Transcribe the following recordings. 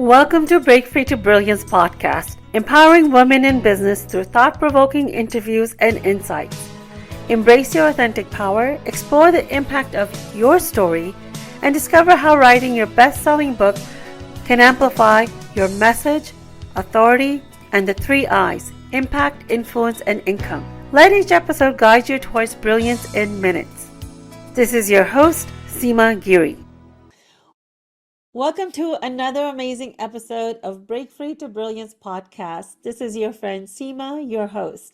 Welcome to Break Free to Brilliance podcast, empowering women in business through thought-provoking interviews and insights. Embrace your authentic power, explore the impact of your story, and discover how writing your best-selling book can amplify your message, authority, and the 3 I's: impact, influence, and income. Let each episode guide you towards brilliance in minutes. This is your host, Seema Giri. Welcome to another amazing episode of Break Free to Brilliance podcast. This is your friend Seema, your host.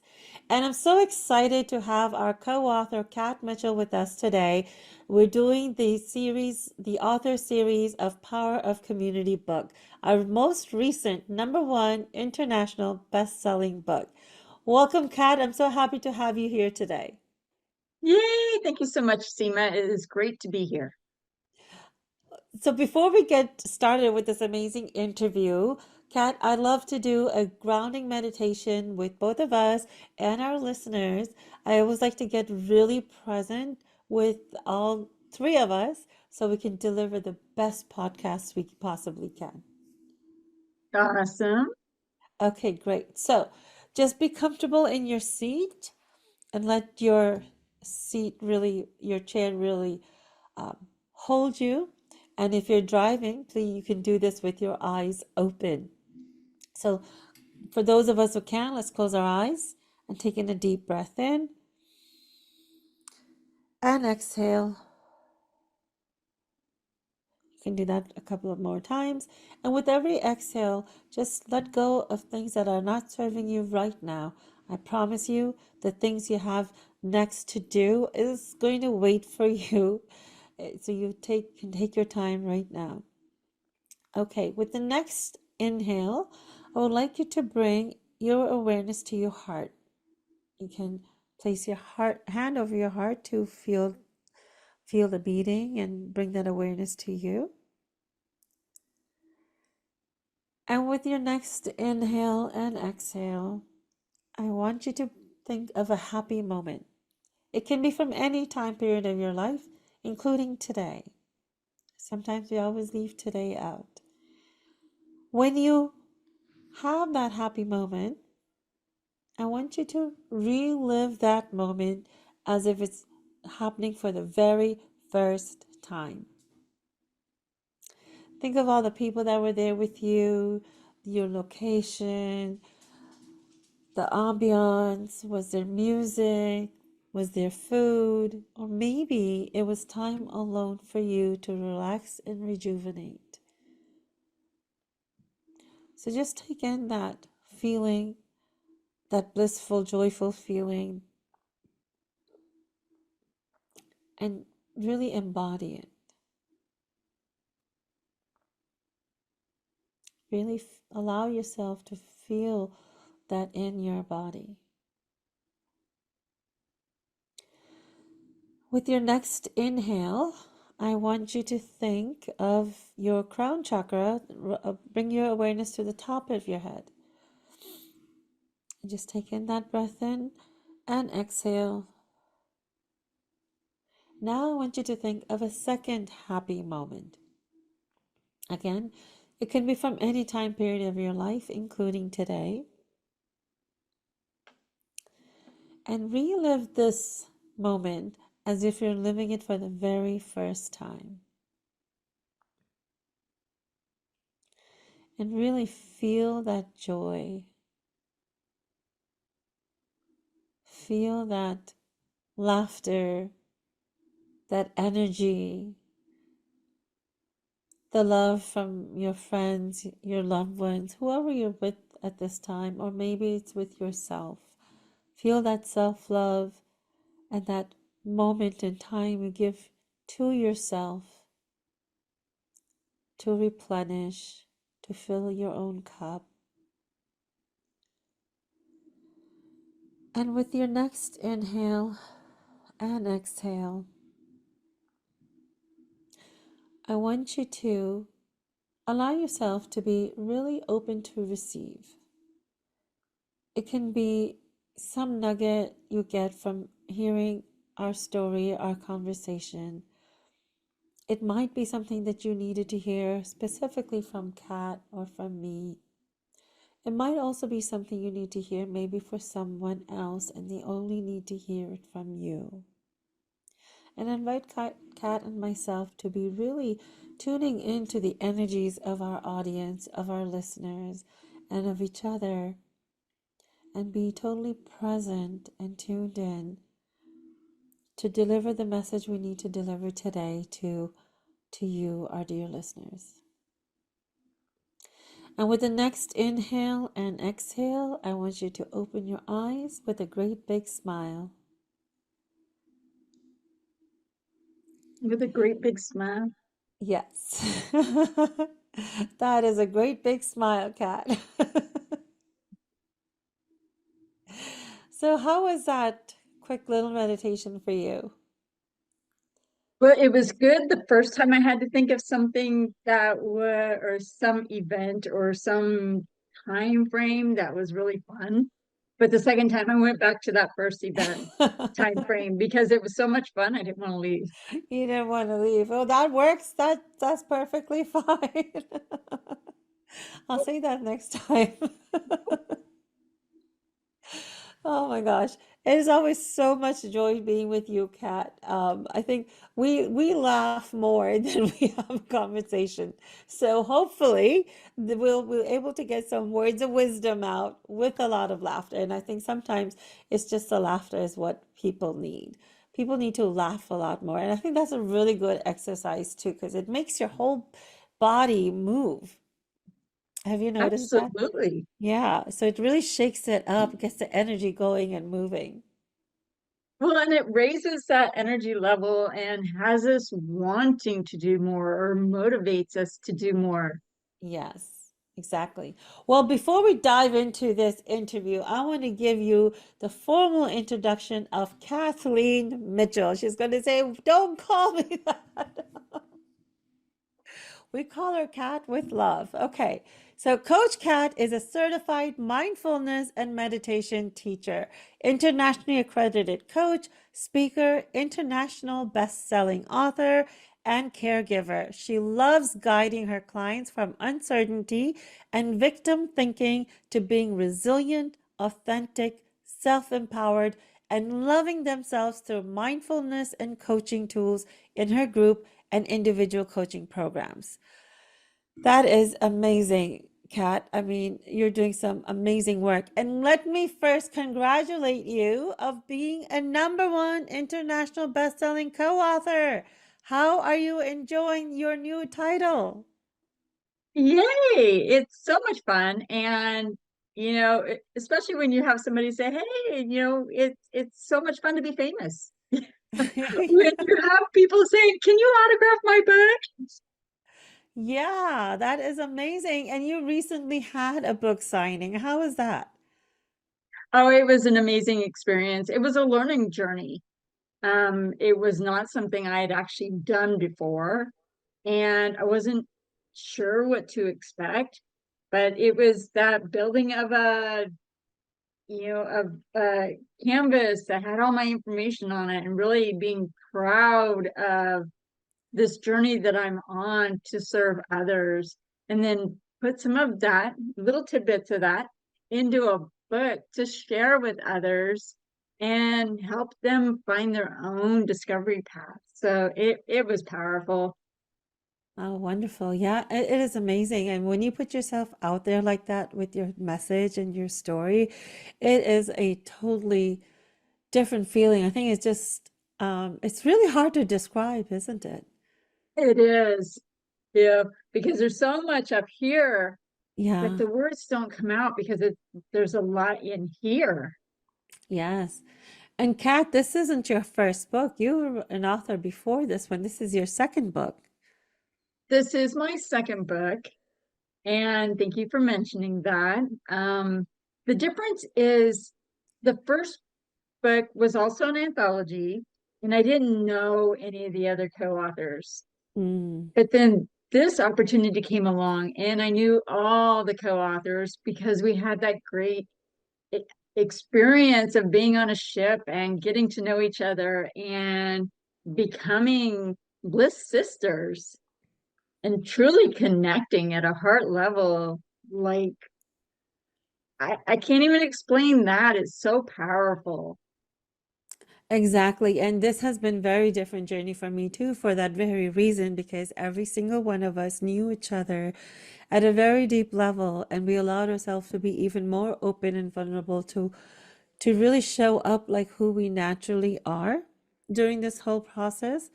And I'm so excited to have our co-author, Kat Mitchell, with us today. We're doing the author series of Power of Community book, our most recent #1 international best-selling book. Welcome, Kat. I'm so happy to have you here today. Yay! Thank you so much, Seema. It is great to be here. So before we get started with this amazing interview, Kat, I'd love to do a grounding meditation with both of us and our listeners. I always like to get really present with all three of us so we can deliver the best podcast we possibly can. Awesome. Okay, great. So just be comfortable in your seat and let your your chair really hold you. And if you're driving, please, you can do this with your eyes open. So for those of us who can, let's close our eyes and take in a deep breath in and exhale. You can do that a couple of more times. And with every exhale, just let go of things that are not serving you right now. I promise you, the things you have next to do is going to wait for you. So you can take your time right now. Okay, with the next inhale, I would like you to bring your awareness to your heart. You can place your hand over your heart to feel the beating and bring that awareness to you. And with your next inhale and exhale, I want you to think of a happy moment. It can be from any time period of your life, including today. Sometimes we always leave today out. When you have that happy moment, I want you to relive that moment as if it's happening for the very first time. Think of all the people that were there with you, your location, the ambiance. Was there music? Was there food? Or maybe it was time alone for you to relax and rejuvenate. So just take in that feeling, that blissful, joyful feeling, and really embody it. Really allow yourself to feel that in your body. With your next inhale, I want you to think of your crown chakra. Bring your awareness to the top of your head. And just take in that breath in and exhale. Now I want you to think of a second happy moment. Again, it can be from any time period of your life, including today. And relive this moment as if you're living it for the very first time. And really feel that joy. Feel that laughter, that energy, the love from your friends, your loved ones, whoever you're with at this time, or maybe it's with yourself. Feel that self-love and that moment in time you give to yourself to replenish, to fill your own cup. And with your next inhale and exhale, I want you to allow yourself to be really open to receive. It can be some nugget you get from hearing our story, our conversation. It might be something that you needed to hear specifically from Kat or from me. It might also be something you need to hear maybe for someone else and they only need to hear it from you. And I invite Kat and myself to be really tuning into the energies of our audience, of our listeners, and of each other, and be totally present and tuned in to deliver the message we need to deliver today to you, our dear listeners. And with the next inhale and exhale, I want you to open your eyes with a great big smile. With a great big smile. Yes. That is a great big smile, Kat. So, how was that quick little meditation for you? Well, it was good the first time I had to think of something that was, or some event or some time frame that was really fun. But the second time I went back to that first event time frame because it was so much fun. I didn't want to leave. You didn't want to leave. Oh, that works. That's perfectly fine. I'll say that next time. Oh my gosh. It is always so much joy being with you, Kat. I think we laugh more than we have conversation. So hopefully we'll able to get some words of wisdom out with a lot of laughter. And I think sometimes it's just the laughter is what people need. People need to laugh a lot more. And I think that's a really good exercise too, because it makes your whole body move. Have you noticed that? Absolutely. Yeah, so it really shakes it up, gets the energy going and moving. Well, and it raises that energy level and has us wanting to do more or motivates us to do more. Yes, exactly. Well, before we dive into this interview, I want to give you the formal introduction of Kathleen Mitchell. She's going to say, "Don't call me that." We call her Kat with love. Okay. So, Coach Kat is a certified mindfulness and meditation teacher, internationally accredited coach, speaker, international best-selling author, and caregiver. She loves guiding her clients from uncertainty and victim thinking to being resilient, authentic, self-empowered, and loving themselves through mindfulness and coaching tools in her group and individual coaching programs. That is amazing, Kat. I mean, you're doing some amazing work. And let me first congratulate you of being a #1 international best-selling co-author. How are you enjoying your new title? Yay! It's so much fun. And, especially when you have somebody say, hey, it's so much fun to be famous. When you have people saying, can you autograph my book? Yeah, that is amazing. And you recently had a book signing. How was that? Oh, it was an amazing experience. It was a learning journey. It was not something I had actually done before, and I wasn't sure what to expect, but it was that building of a canvas that had all my information on it and really being proud of this journey that I'm on to serve others, and then put some of that, little tidbits of that, into a book to share with others and help them find their own discovery path. So it was powerful. Oh, wonderful. Yeah, it is amazing. And when you put yourself out there like that with your message and your story, it is a totally different feeling. I think it's really hard to describe, isn't it? It is, yeah, because there's so much up here that Yeah, the words don't come out because there's a lot in here. yes. And Kat, this isn't your first book. You were an author before this one. This is your second book. This is my second book, and thank you for mentioning that. The difference is the first book was also an anthology, and I didn't know any of the other co-authors. Mm, But then this opportunity came along, and I knew all the co-authors because we had that great e- experience of being on a ship and getting to know each other and becoming bliss sisters and truly connecting at a heart level. Like, I can't even explain that. It's so powerful. Exactly. And this has been very different journey for me too, for that very reason, because every single one of us knew each other at a very deep level, and we allowed ourselves to be even more open and vulnerable to really show up like who we naturally are during this whole process.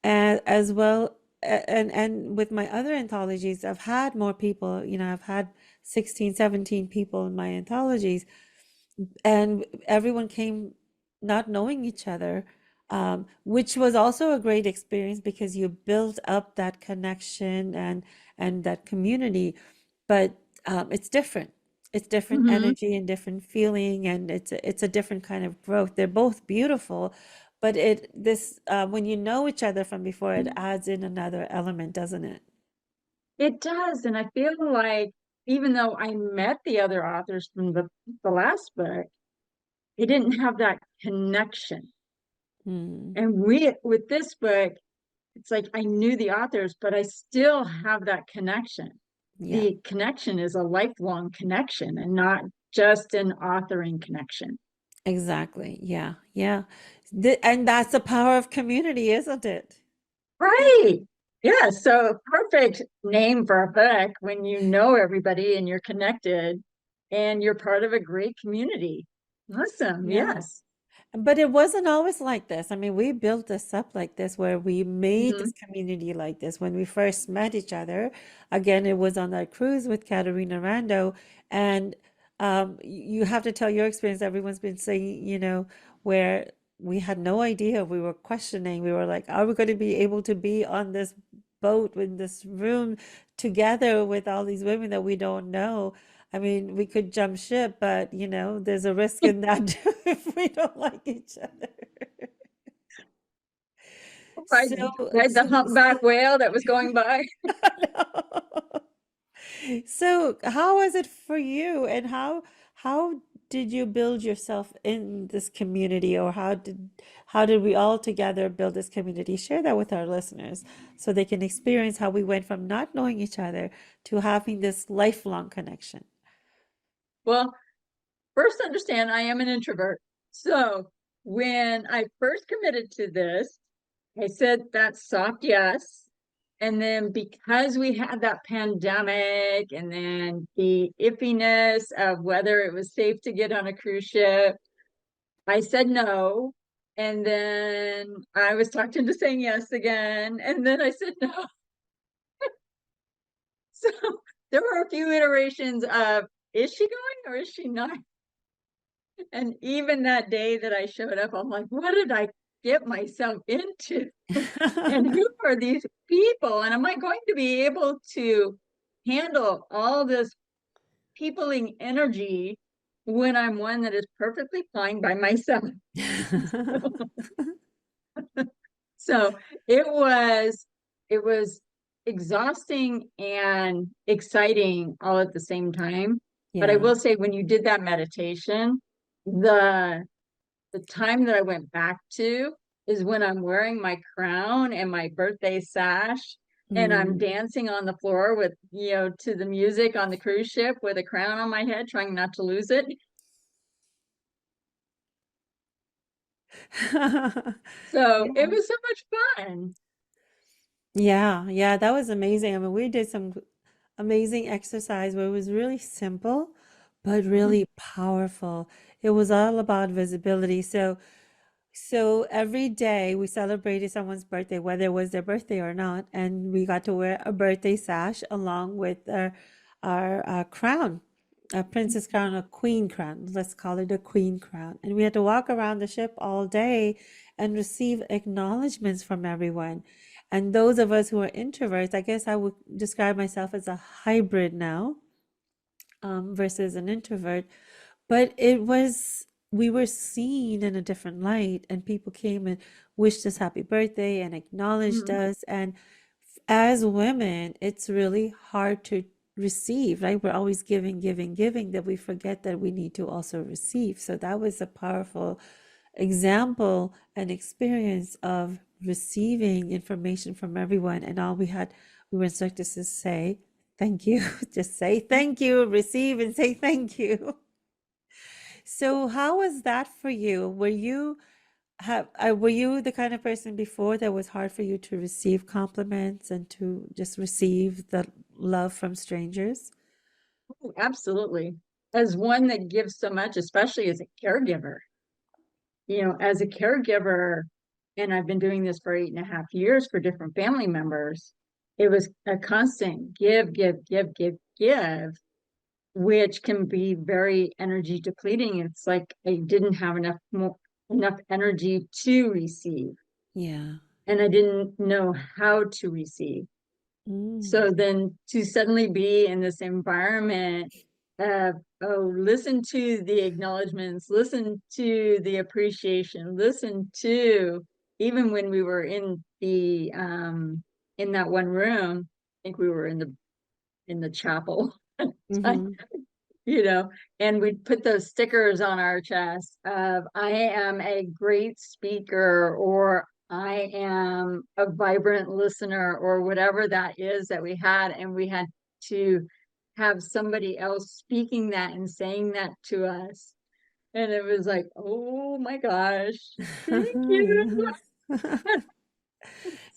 And as well, and with my other anthologies, I've had more people, I've had 16, 17 people in my anthologies, and everyone came not knowing each other, which was also a great experience because you build up that connection and that community. But it's different. It's different Hmm. energy and different feeling, and it's a different kind of growth. They're both beautiful, but it this when you know each other from before, it adds in another element, doesn't it? It does. And I feel like even though I met the other authors from the last book, I didn't have that connection. Hmm. And with this book, it's like I knew the authors, but I still have that connection. Yeah. The connection is a lifelong connection and not just an authoring connection. Exactly. Yeah. Yeah. And that's the power of community, isn't it? Right. Yeah. So perfect name for a book when you know everybody and you're connected and you're part of a great community. Awesome. Yeah. Yes. But it wasn't always like this. I mean, we built this up like this, where we made Hmm. this community like this. When we first met each other, again, it was on that cruise with Katerina Rando. And you have to tell your experience. Everyone's been saying, where we had no idea. We were questioning. We were like, are we going to be able to be on this boat in this room together with all these women that we don't know? I mean, we could jump ship, but there's a risk in that too if we don't like each other. Ride, So, ride the so, humpback whale that was going by. so how was it for you, and how did you build yourself in this community, or how did we all together build this community? Share that with our listeners so they can experience how we went from not knowing each other to having this lifelong connection. Well, first understand I am an introvert. So when I first committed to this, I said that soft yes. And then because we had that pandemic and then the iffiness of whether it was safe to get on a cruise ship, I said no. And then I was talked into saying yes again. And then I said no. So there were a few iterations of, is she going or is she not? And even that day that I showed up, I'm like, what did I get myself into? And who are these people? And am I going to be able to handle all this peopling energy when I'm one that is perfectly fine by myself? So it was exhausting and exciting all at the same time. But I Yeah. will say when you did that meditation, the the time that I went back to is when I'm wearing my crown and my birthday sash and I'm Mm. dancing on the floor with, to the music on the cruise ship with a crown on my head, trying not to lose it. So it Yeah. was so much fun. Yeah, yeah, that was amazing. I mean, we did some amazing exercise where it was really simple, but Mhm. really powerful. It was all about visibility. So every day we celebrated someone's birthday, whether it was their birthday or not, and we got to wear a birthday sash along with our crown, a princess crown, a queen crown. Let's call it a queen crown. And we had to walk around the ship all day and receive acknowledgments from everyone. And those of us who are introverts, I guess I would describe myself as a hybrid now, versus an introvert. But we were seen in a different light, and people came and wished us happy birthday and acknowledged Mhm. us. And as women, it's really hard to receive, right? We're always giving, giving, giving, that we forget that we need to also receive. So that was a powerful example and experience of receiving information from everyone, and all we were instructed to say thank you. Just say thank you, receive and say thank you. So how was that for you? Were you the kind of person before that was hard for you to receive compliments and to just receive the love from strangers? Oh, absolutely. As one that gives so much, especially as a caregiver, as a caregiver, and I've been doing this for 8.5 years for different family members, it was a constant give, give, give, give, give, which can be very energy depleting. It's like I didn't have enough energy to receive, Yeah. and I didn't know how to receive. Mm. So then to suddenly be in this environment of, oh, listen to the acknowledgments, listen to the appreciation, listen to, even when we were in that one room, I think we were in the chapel. Mm-hmm. you know, and we'd put those stickers on our chest of I am a great speaker, or I am a vibrant listener, or whatever that is that we had. And we had to have somebody else speaking that and saying that to us. And it was like, oh my gosh, thank you. Yes.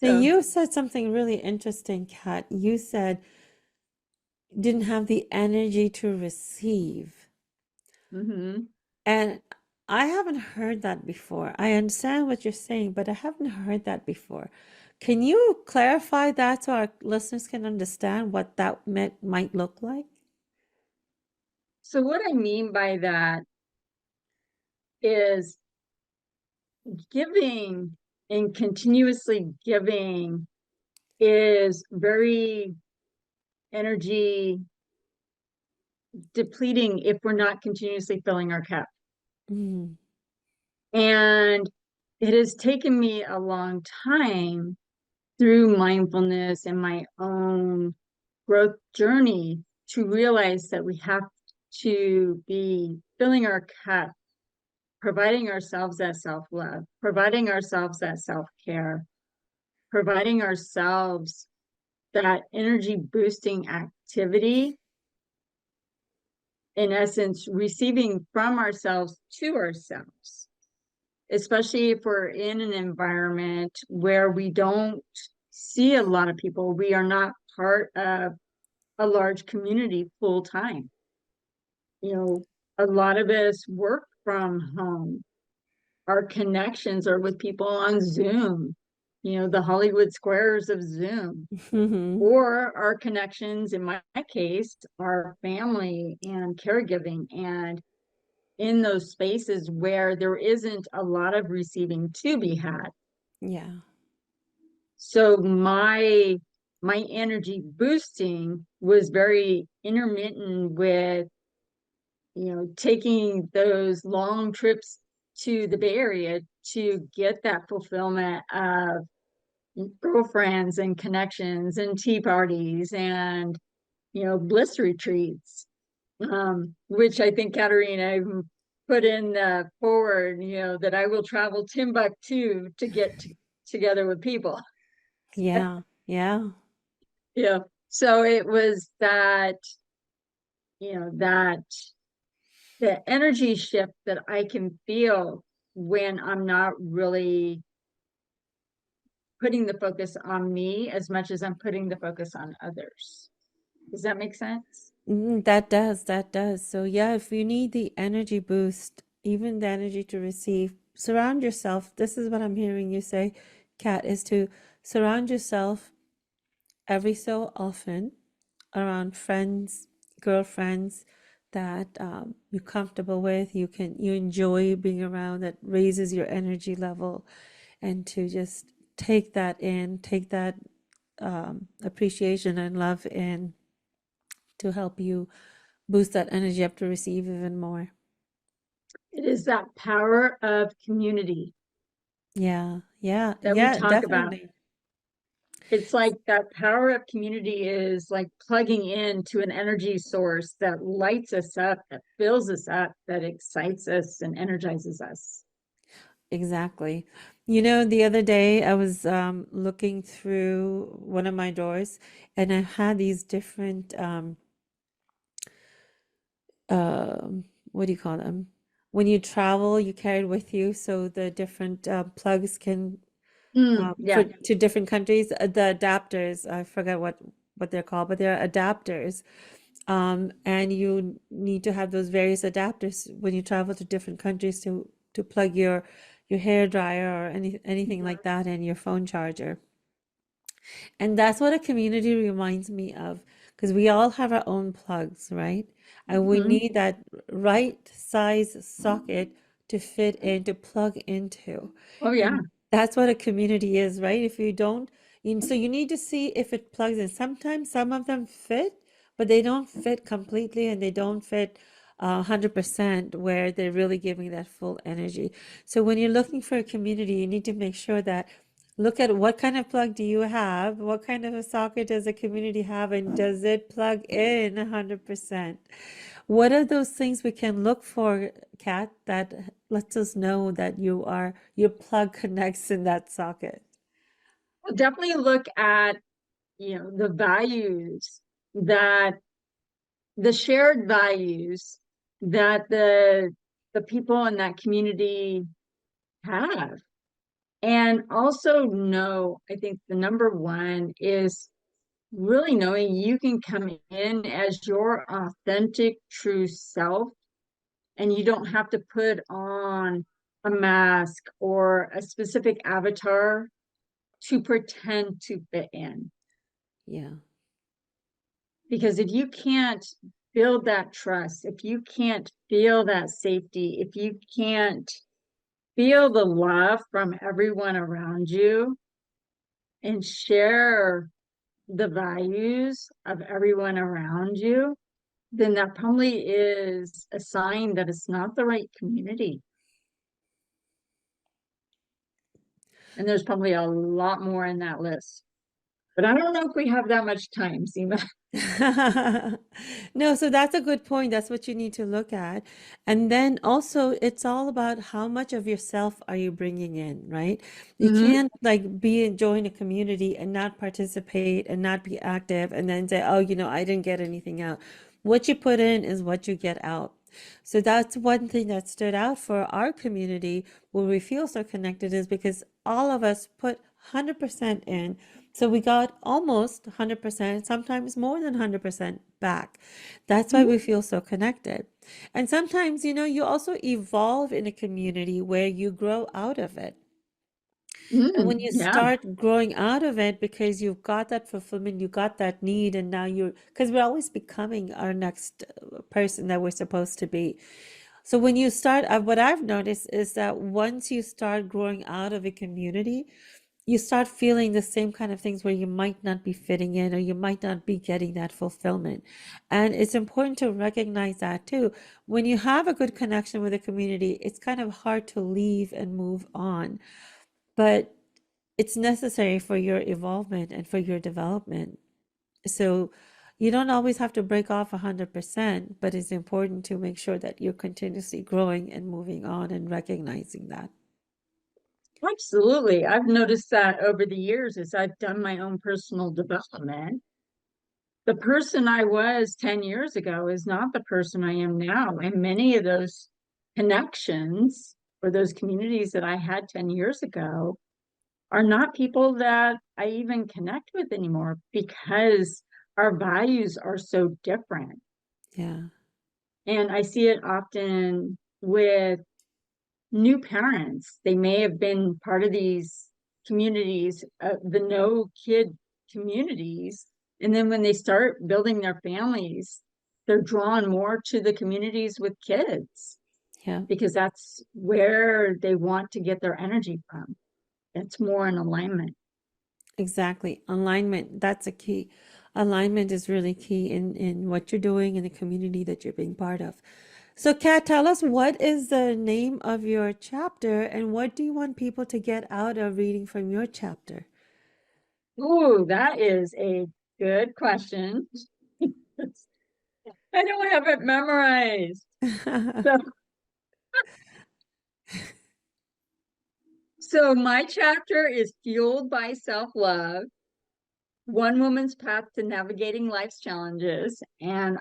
Now So, you said something really interesting, Kat. You said didn't have the energy to receive. mhm. And I haven't heard that before. I understand what you're saying, but I haven't heard that before. Can you clarify that so our listeners can understand what that might look like? So what I mean by that is giving and continuously giving is very energy depleting if we're not continuously filling our cup. Mm, And it has taken me a long time through mindfulness and my own growth journey to realize that we have to be filling our cup, providing ourselves that self love, providing ourselves that self care, providing ourselves that energy boosting activity, in essence, receiving from ourselves to ourselves, especially if we're in an environment where we don't see a lot of people, we are not part of a large community full time. You know, a lot of us work from home. Our connections are with people on Zoom, the Hollywood squares of Zoom. mhm. Or our connections, in my case, are family and caregiving, and in those spaces where there isn't a lot of receiving to be had. Yeah. So my energy boosting was very intermittent with, taking those long trips to the Bay Area to get that fulfillment of girlfriends and connections and tea parties and bliss retreats, which I think Katerina put in forward, that I will travel Timbuktu to get together with people. Yeah. Yeah. Yeah. So it was that, that the energy shift that I can feel when I'm not really putting the focus on me as much as I'm putting the focus on others. Does that make sense? That does, that does. So yeah, if you need the energy boost, even the energy to receive, surround yourself. This is what I'm hearing you say, Kat, is to surround yourself every so often around friends, girlfriends that you're comfortable with, you enjoy being around, that raises your energy level, and to just take that in, take that appreciation and love in to help you boost that energy up to receive even more. It is that power of community Yeah, yeah, that we yeah, talk about. definitely. It's like that power of community is like plugging into an energy source that lights us up, that fills us up, that excites us and energizes us. Exactly. You know, the other day I was looking through one of my doors and I had these different what do you call them? When you travel, you carry it with you so the different plugs can for Yeah. to different countries. The adapters, I forget what they're called, but they're adapters. And you need to have those various adapters when you travel to different countries to plug your hair dryer or anything like that in your phone charger. And that's what a community reminds me of, because we all have our own plugs, right? And we Mhm. need that right size socket to fit in, to plug into. Oh, yeah. And that's what a community is, right? If you don't, so you need to see if it plugs in. Sometimes some of them fit, but they don't fit completely and they don't fit 100% where they're really giving that full energy. So when you're looking for a community, you need to make sure that look at what kind of plug do you have? What kind of a socket does the community have? And does it plug in 100%? What are those things we can look for, Kat, that lets us know that your plug connects in that socket? Well, definitely look at, the values that the shared values that the people in that community have. And also know, I think the number one is really knowing you can come in as your authentic, true self, and you don't have to put on a mask or a specific avatar to pretend to fit in. Yeah. Because if you can't build that trust, if you can't feel that safety, if you can't feel the love from everyone around you and share the values of everyone around you, then that probably is a sign that it's not the right community. And there's probably a lot more in that list. But I don't know if we have that much time, Seema. No, so that's a good point. That's what you need to look at. And then also, it's all about how much of yourself are you bringing in, right? You Mm-hmm. can't like join a community and not participate and not be active and then say, oh, I didn't get anything out. What you put in is what you get out. So that's one thing that stood out for our community where we feel so connected is because all of us put 100% in. So we got almost 100%, sometimes more than 100% back. That's why we feel so connected. And sometimes, you also evolve in a community where you grow out of it. And when you Yeah. start growing out of it because you've got that fulfillment, you got that need, and now because we're always becoming our next person that we're supposed to be. So when you start, what I've noticed is that once you start growing out of a community, you start feeling the same kind of things where you might not be fitting in or you might not be getting that fulfillment. And it's important to recognize that too. When you have a good connection with a community, it's kind of hard to leave and move on, but it's necessary for your evolvement and for your development. So you don't always have to break off 100%, but it's important to make sure that you're continuously growing and moving on and recognizing that. Absolutely. I've noticed that over the years as I've done my own personal development. The person I was 10 years ago is not the person I am now. And many of those connections or those communities that I had 10 years ago are not people that I even connect with anymore because our values are so different. Yeah. And I see it often with new parents. They may have been part of these communities, the no kid communities. And then when they start building their families, they're drawn more to the communities with kids Yeah. because that's where they want to get their energy from. It's more in alignment. Exactly. Alignment, that's a key. Alignment is really key in what you're doing in the community that you're being part of. So, Kat, tell us what is the name of your chapter and what do you want people to get out of reading from your chapter? Ooh, that is a good question. I don't have it memorized. So So my chapter is fueled by self-love, one woman's path to navigating life's challenges. And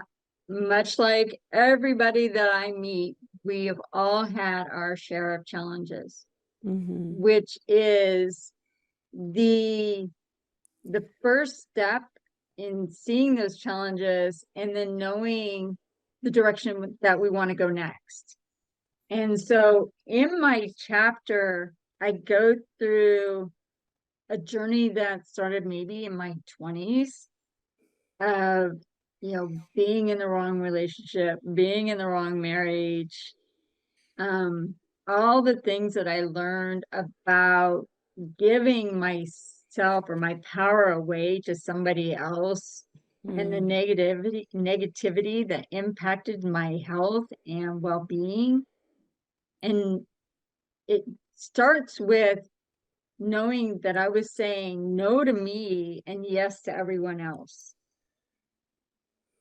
much like everybody that I meet, we have all had our share of challenges, Mm-hmm. which is the the first step in seeing those challenges and then knowing the direction that we want to go next. And so in my chapter, I go through a journey that started maybe in my 20s of, being in the wrong relationship, being in the wrong marriage, um, all the things that I learned about giving myself or my power away to somebody else and the Mm. negativity that impacted my health and well-being. And it starts with knowing that I was saying no to me and yes to everyone else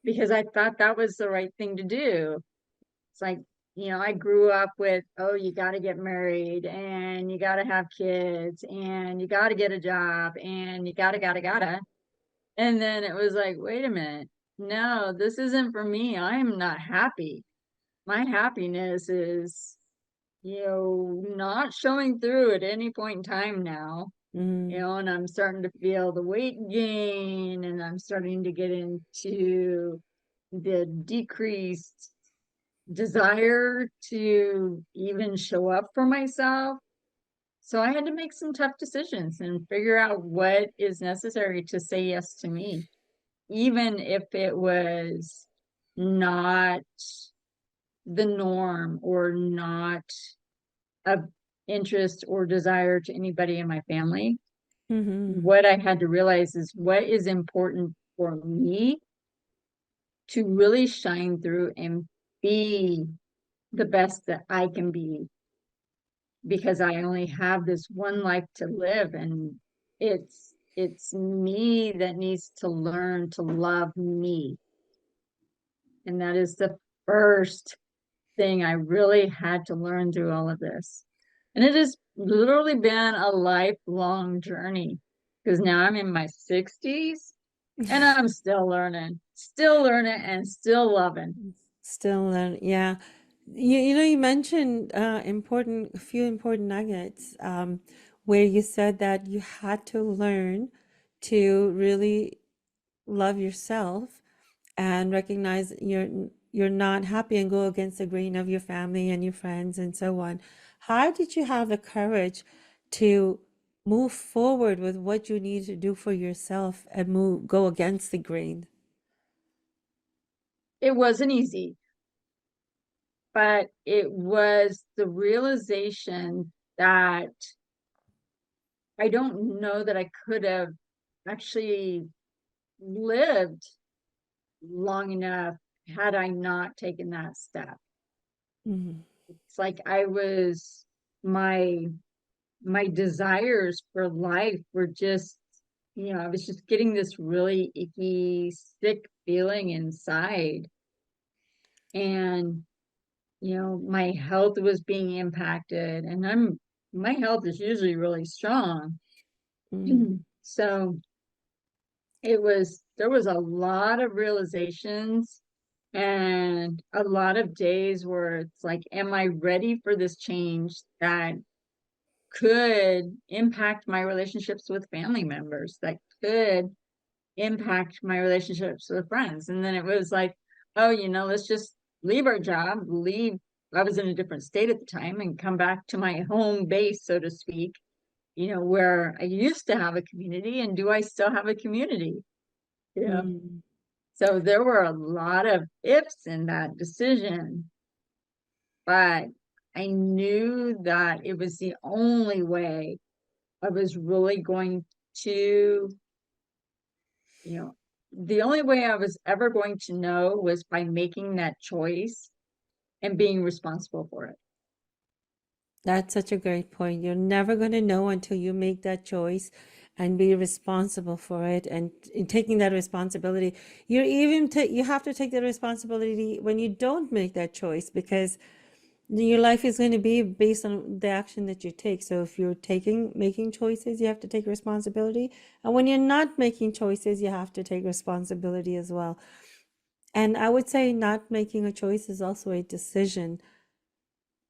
because I thought that was the right thing to do. It's like, I grew up with, oh, you got to get married and you got to have kids and you got to get a job and you gotta. And then it was like, wait a minute. No, this isn't for me. I am not happy. My happiness is, not showing through at any point in time now. Mm. And I'm starting to feel the weight gain and I'm starting to get into the decreased desire to even show up for myself. So I had to make some tough decisions and figure out what is necessary to say yes to me, even if it was not the norm or not of interest or desire to anybody in my family. Mm-hmm. What I had to realize is what is important for me to really shine through and be the best that I can be because I only have this one life to live and it's me that needs to learn to love me. And that is the first thing I really had to learn through all of this. And it has literally been a lifelong journey because now I'm in my 60s and I'm still learning and still loving. Still, yeah. You mentioned a few important nuggets, where you said that you had to learn to really love yourself and recognize you're not happy and go against the grain of your family and your friends and so on. How did you have the courage to move forward with what you need to do for yourself and go against the grain? It wasn't easy, but it was the realization that I don't know that I could have actually lived long enough had I not taken that step. Mm-hmm. It's like my my desires for life were just, I was just getting this really icky, sick feeling inside. And, my health was being impacted and my health is usually really strong. Mm-hmm. So there was a lot of realizations and a lot of days where it's like, am I ready for this change that could impact my relationships with family members, that could impact my relationships with friends? And then it was like, oh, let's just leave our job, leave. I was in a different state at the time and come back to my home base, so to speak, where I used to have a community. And do I still have a community? Yeah. Mm-hmm. So there were a lot of ifs in that decision, but I knew that it was the only way I was really going to, you know, the only way I was ever going to know was by making that choice and being responsible for it. That's such a great point. You're never going to know until you make that choice and be responsible for it. And in taking that responsibility, you have to take the responsibility when you don't make that choice because Your life is going to be based on the action that you take. So if you're making choices, you have to take responsibility. And when you're not making choices, you have to take responsibility as well. And I would say not making a choice is also a decision.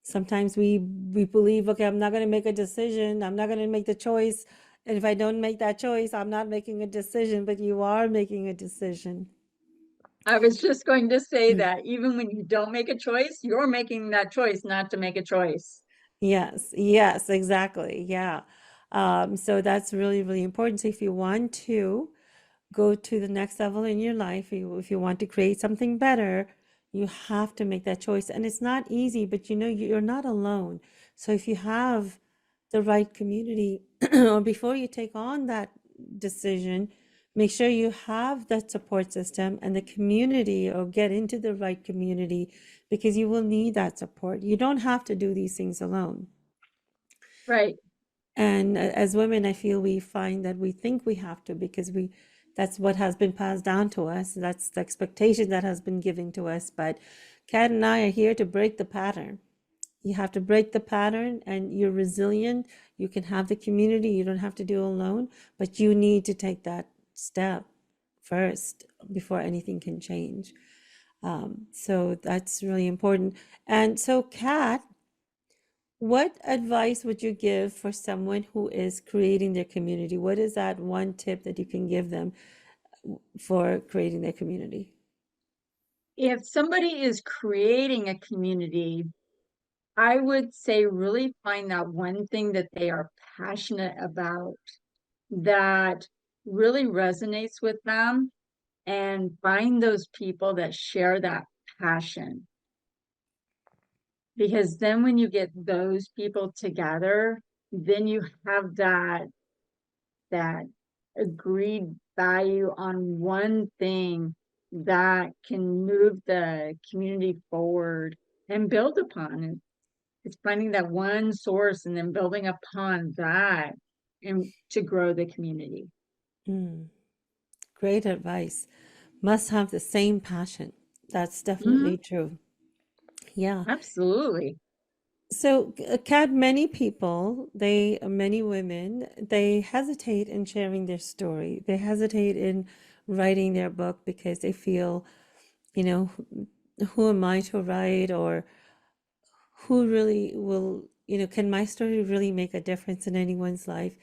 Sometimes we believe, okay, I'm not going to make a decision. I'm not going to make the choice. And if I don't make that choice, I'm not making a decision, but you are making a decision. I was just going to say that even when you don't make a choice, you're making that choice not to make a choice. Yes, yes, exactly. Yeah. So that's really, really important. So if you want to go to the next level in your life, if you want to create something better, you have to make that choice. And it's not easy, but you know, you're not alone. So if you have the right community, or before you take on that decision, make sure you have that support system and the community, or get into the right community, because you will need that support. You don't have to do these things alone. Right. And as women, I feel we find that we think we have to, because that's what has been passed down to us. That's the expectation that has been given to us. But Kat and I are here to break the pattern. You have to break the pattern, and you're resilient. You can have the community. You don't have to do it alone, but you need to take that step first before anything can change. So that's really important. And so, Kat, what advice would you give for someone who is creating their community? What is that one tip that you can give them for creating their community? If somebody is creating a community, I would say really find that one thing that they are passionate about that really resonates with them, and find those people that share that passion. Because then when you get those people together, then you have that agreed value on one thing that can move the community forward and build upon it. It's finding that one source and then building upon that and to grow the community. Mm, great advice. Must have the same passion. That's Mhm. definitely true. Yeah. Absolutely. So, Kat, many women, they hesitate in sharing their story. They hesitate in writing their book because they feel, you know, who am I to write, or who really will, can my story really make a difference in anyone's life?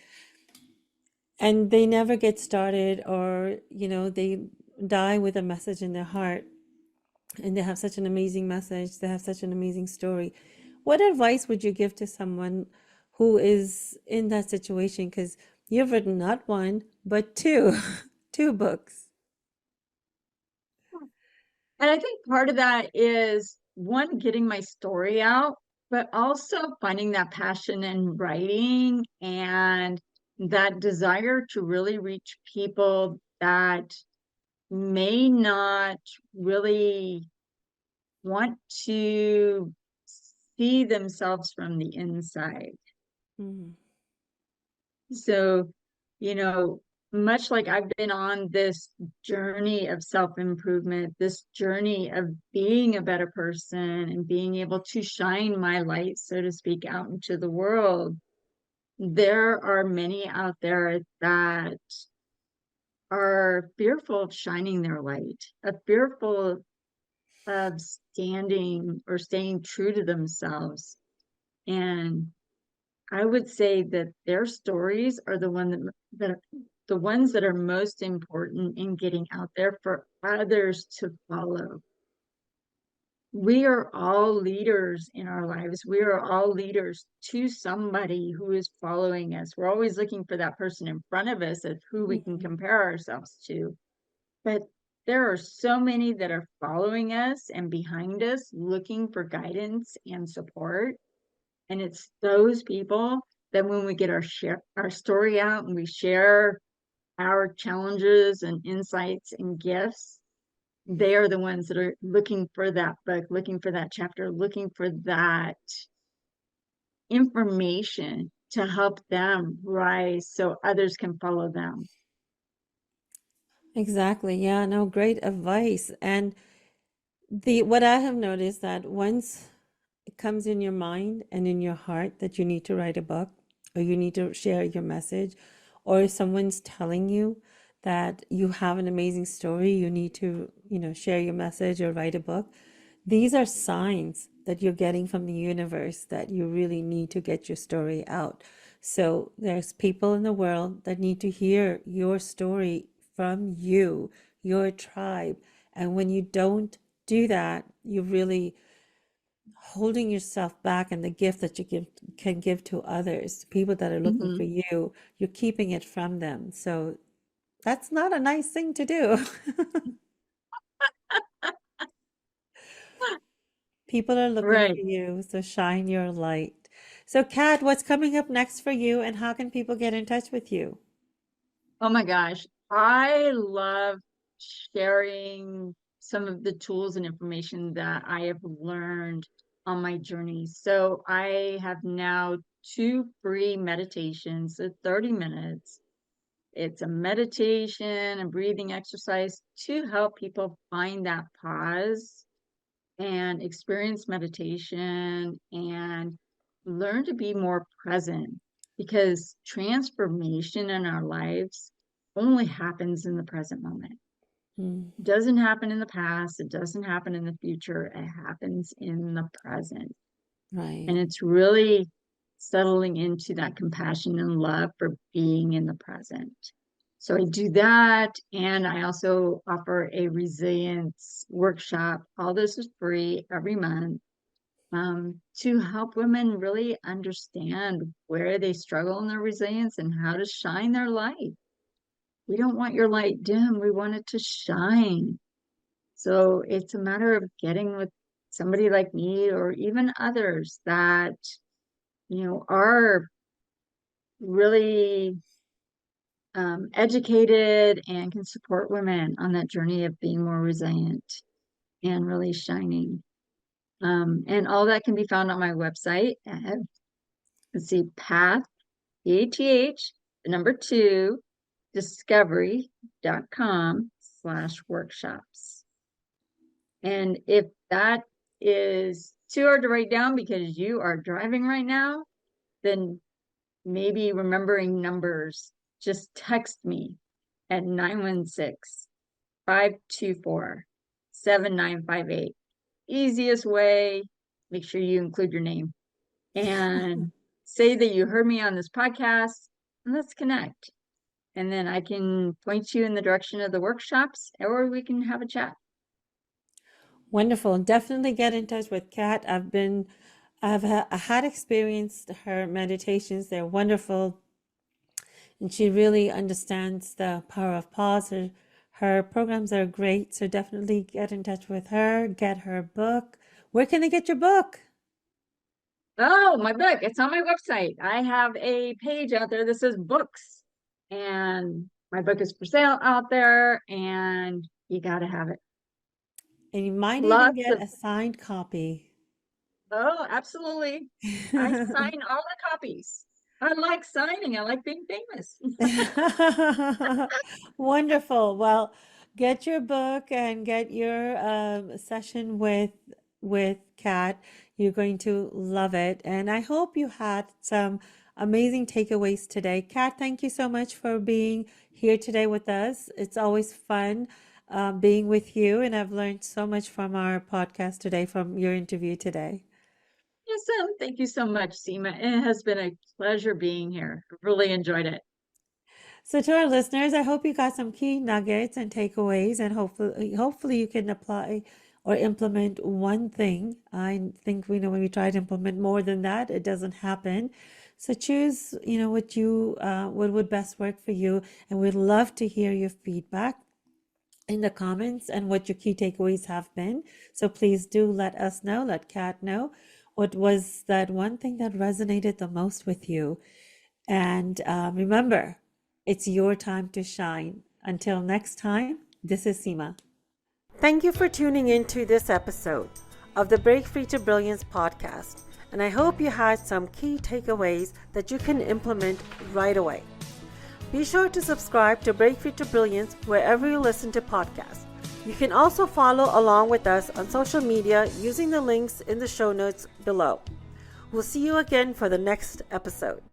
And they never get started, or, they die with a message in their heart, and they have such an amazing message, they have such an amazing story. What advice would you give to someone who is in that situation? Because you've written not one, but two, two books. And I think part of that is one, getting my story out, but also finding that passion in writing and that desire to really reach people that may not really want to see themselves from the inside. Mm, So, you know, much like I've been on this journey of self-improvement, this journey of being a better person and being able to shine my light, so to speak, out into the world, there are many out there that are fearful of shining their light, are fearful of standing or staying true to themselves. And I would say that their stories are that the ones that are most important in getting out there for others to follow. We are all leaders in our lives. We are all leaders to somebody who is following us. We're always looking for that person in front of us of who we can mhm. compare ourselves to. But there are so many that are following us and behind us, looking for guidance and support. And it's those people that when we get our story out and we share our challenges and insights and gifts, they are the ones that are looking for that book, looking for that chapter, looking for that information to help them rise so others can follow them. Exactly. Yeah, no, great advice. And the what I have noticed that once it comes in your mind and in your heart that you need to write a book or you need to share your message, or if someone's telling you that you have an amazing story, you need to, share your message or write a book. These are signs that you're getting from the universe that you really need to get your story out. So there's people in the world that need to hear your story from you, your tribe. And when you don't do that, you really holding yourself back, and the gift that you can give to others, people that are looking for Mhm. you, you're keeping it from them. So that's not a nice thing to do. People are looking Right. for you, so shine your light. So Kat, what's coming up next for you, and how can people get in touch with you? Oh my gosh. I love sharing some of the tools and information that I have learned on my journey. So I have now two free meditations, so 30 minutes. It's a meditation and breathing exercise to help people find that pause and experience meditation and learn to be more present, because transformation in our lives only happens in the present moment. Mm, It doesn't happen in the past, it doesn't happen in the future, it happens in the present. right. And it's really settling into that compassion and love for being in the present. So I do that. And I also offer a resilience workshop. All this is free every month, to help women really understand where they struggle in their resilience and how to shine their light. We don't want your light dim, we want it to shine. So it's a matter of getting with somebody like me or even others that are really educated and can support women on that journey of being more resilient and really shining. And all that can be found on my website at, let's see, Path, PATH, the number two, discovery.com/workshops. And if that is too hard to write down because you are driving right now, then maybe remembering numbers, just text me at 916-524-7958. Easiest way, make sure you include your name and say that you heard me on this podcast, and let's connect. And then I can point you in the direction of the workshops, or we can have a chat. Wonderful. Definitely get in touch with Kat. I had experienced her meditations. They're wonderful, and she really understands the power of pause. Her programs are great. So definitely get in touch with her. Get her book. Where can they get your book? Oh, my book. It's on my website. I have a page out there that says books, and my book is for sale out there, and you got to have it. And you might even Lots get of, a signed copy. oh, absolutely. I sign all the copies. I like signing. I like being famous. Wonderful. Well, get your book and get your session with Kat. You're going to love it, and I hope you had some amazing takeaways today. Kat, thank you so much for being here today with us. It's always fun being with you, and I've learned so much from our podcast today, from your interview today. Yes, thank you so much, Seema. It has been a pleasure being here. I've really enjoyed it. So to our listeners, I hope you got some key nuggets and takeaways, and hopefully you can apply or implement one thing. I think we know when we try to implement more than that, it doesn't happen. So choose, what would best work for you, and we'd love to hear your feedback in the comments and what your key takeaways have been. So please do let us know, let Kat know, what was that one thing that resonated the most with you. And remember, it's your time to shine. Until next time, this is Seema. Thank you for tuning in to this episode of the Break Free to Brilliance podcast. And I hope you had some key takeaways that you can implement right away. Be sure to subscribe to Break Free to Brilliance wherever you listen to podcasts. You can also follow along with us on social media using the links in the show notes below. We'll see you again for the next episode.